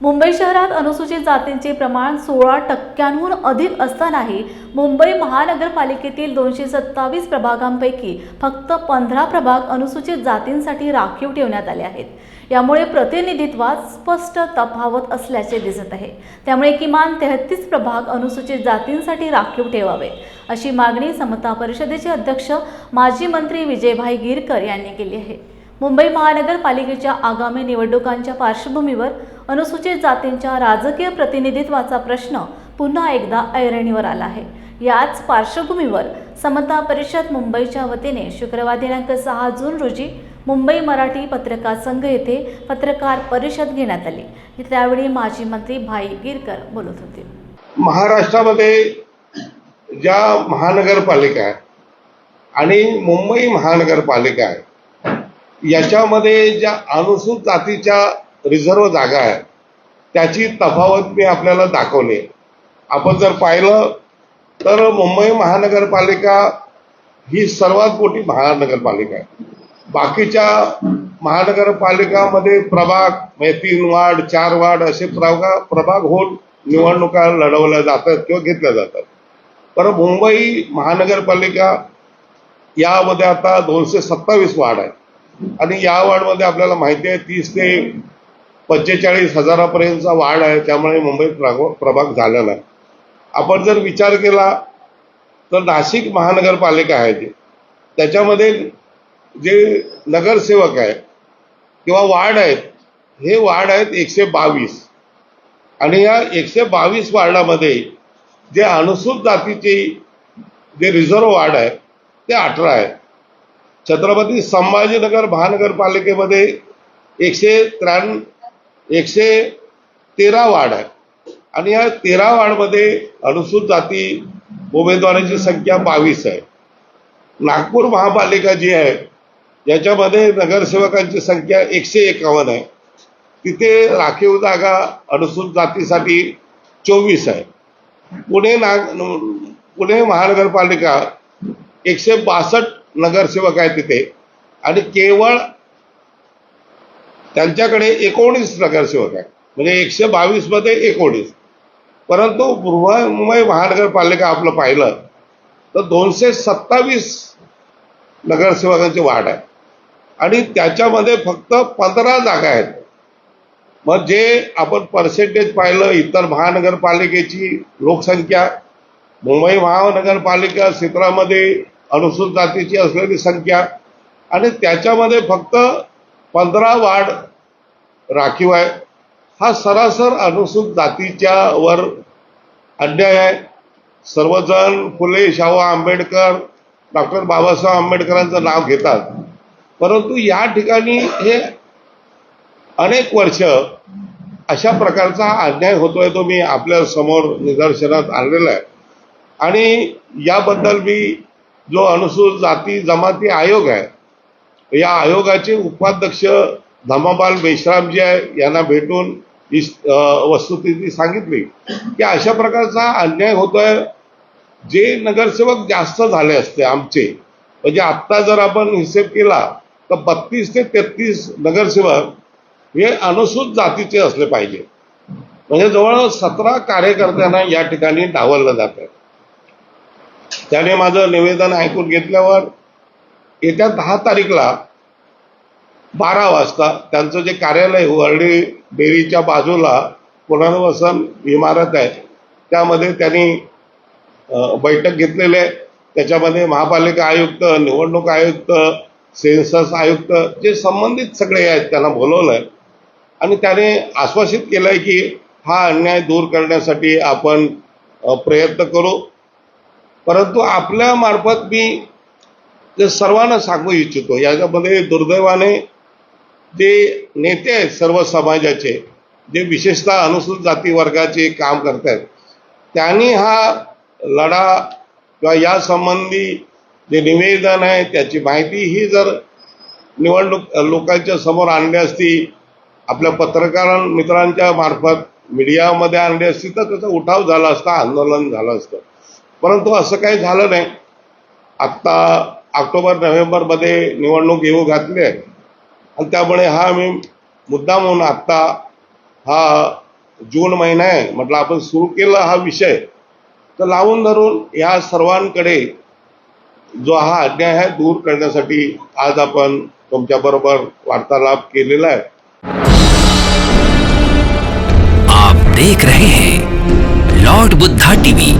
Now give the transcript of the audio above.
मुंबई शहरात अनुसूचित जातींचे प्रमाण 16% अधिक असतानाही मुंबई महानगरपालिकेतील 227 प्रभागांपैकी फक्त 15 प्रभाग अनुसूचित जातींसाठी राखीव ठेवण्यात आले आहेत। यामुळे प्रतिनिधित्वात स्पष्ट तफावत असल्याचे दिसत आहे। त्यामुळे किमान 33 प्रभाग अनुसूचित जातींसाठी राखीव ठेवावे अशी मागणी समता परिषदेचे अध्यक्ष माजी मंत्री विजयभाई गिरकर यांनी केली आहे। मुंबई महानगरपालिकेच्या आगामी निवडणुकांच्या पार्श्वभूमीवर अनुसूचित जातींच्या राजकीय प्रतिनिधित्वाचा प्रश्न पुन्हा एकदा ऐरणीवर आला आहे। याच पार्श्वभूमीवर समता परिषद मुंबईच्या वतीने शुक्रवार दिनांक 6 जून रोजी मुंबई मराठी पत्रकार संघ येथे पत्रकार परिषद घेण्यात आली। त्यावेळी माजी मंत्री भाई गिरकर बोलत होते। महाराष्ट्रामध्ये ज्या महानगरपालिका आहे आणि मुंबई महानगरपालिका आहे याच्यामध्ये ज्या अनुसूचित जातीच्या रिझर्व जागा आहेत त्याची तफावत मी आपल्याला दाखवली। आपण जर पाहिलं तर मुंबई महानगरपालिका ही सर्वात मोठी महानगरपालिका आहे। बाकीच्या महानगरपालिकामध्ये प्रभाग म्हणजे 3 वार्ड 4 वार्ड असे प्रभाग होऊन निवडणुका लढवल्या जातात किंवा घेतल्या जातात। पण मुंबई महानगरपालिका यामध्ये आता 227 वार्ड आहे आणि या वार्डमध्ये आपल्याला माहिती आहे 30 ते 45 हजारापर्यंतचा वार्ड आहे। त्यामुळे मुंबई प्रभाग झालेला आहे। आपण जर विचार केला तर नाशिक महानगरपालिका आहे त्याच्यामध्ये जे नगरसेवक आहे किंवा वार्ड आहेत हे वार्ड आहेत 122 आणि या 122 वार्डामध्ये जे अनुसूचित जातीचे जे रिझर्व वार्ड आहे ते 18 आहे। छत्रपती संभाजीनगर महानगरपालिकेमध्ये 113 वार्ड आहे आणि या 13 वार्डमध्ये अनुसूचित जाती उमेदवारांची संख्या 22 आहे। नागपूर महापालिका जी आहे याच्यामध्ये नगरसेवकांची संख्या 151 आहे। तिथे राखीव जागा अनुसूचित जातीसाठी 24 आहे। पुणे महानगरपालिका 162 नगरसेवक आहेत तिथे आणि केवळ त्यांच्याकडे 19 नगरसेवक आहेत म्हणजे 122 मध्ये 19। परंतु मुंबई महानगरपालिका आपलं पाहिलं तर 227 नगरसेवकांचे वार्ड आहे आणि त्याच्यामध्ये फक्त 15 जागा आहेत। मग जे आपण पर्सेंटेज पाहिलं इतर महानगरपालिकेची लोकसंख्या मुंबई महानगरपालिका क्षेत्रामध्ये अनुसूचित जातीची असलेली संख्या आणि त्याच्यामध्ये फक्त 15 वार्ड राखीव आहे। हा सरासर अनुसूचित जातीच्या वर अन्याय आहे। सर्वजण फुले शाहू आंबेडकर डॉक्टर बाबासाहेब आंबेडकरांचं नाव घेतात परंतु या ठिकाणी हे अनेक वर्ष अशा प्रकारचा अन्याय होतोय तो मी आपल्या समोर निदर्शनात आणलेला आहे। आणि याबद्दल मी जो अनुसूचित जाती जमाती आयोग आहे या आयोगाचे उपाध्यक्ष धम्मपाल मेश्राम जे आहे यांना भेटून ही वस्तुस्थिती सांगितली की अशा प्रकारचा अन्याय होतोय। जे नगरसेवक जास्त झाले असते आमचे म्हणजे आत्ता जर आपण हिशेब केला तर 32 ते 33 नगरसेवक हे अनुसूचित जातीचे असले पाहिजे म्हणजे जवळ 17 कार्यकर्त्यांना या ठिकाणी डावललं जातं। त्याने माझं निवेदन ऐकून घेतल्यावर येत्या 10 तारीखला 12 वाजता त्यांचं जे कार्यालय वर्डी डेअरीच्या बाजूला पुनर्वसन इमारत आहे त्यामध्ये त्यांनी बैठक घेतलेली आहे। त्याच्यामध्ये महापालिका आयुक्त निवडणूक आयुक्त सेन्सस आयुक्त जे संबंधित सगळे आहेत त्यांना बोलवलं आहे आणि त्याने आश्वासित केलं आहे की हा अन्याय दूर करण्यासाठी आपण प्रयत्न करू। परंतु आपल्या मार्फत मी जे सर्वांना सांगू इच्छितो याच्यामध्ये दुर्दैवाने जे नेते आहेत सर्व समाजाचे जे विशेषतः अनुसूचित जाती वर्गाचे काम करतात त्यांनी हा लढा किंवा या संबंधी जे निवेदन आहे त्याची माहिती ही जर निवडणूक लोकांच्या समोर आणली असती आपल्या पत्रकार मित्रांच्या मार्फत मीडियामध्ये आणली असती तर त्याचा उठाव झाला असता आंदोलन झालं असतं परंतु असं काही झालं नाही। आत्ता ऑक्टोबर नोव्हेंबरमध्ये निवडणूक येऊ घातली आहे आणि त्यामुळे हा मी मुद्दामून आत्ता हा जून महिना आहे म्हटलं आपण सुरू केला हा विषय, तर लावून धरून या सर्वांकडे जो हा अन्याय आहे दूर करण्यासाठी आज आपण तुमच्या बरोबर वार्तालाप केलेला आहे. आप देख रहे हैं लॉर्ड बुद्धा टीवी.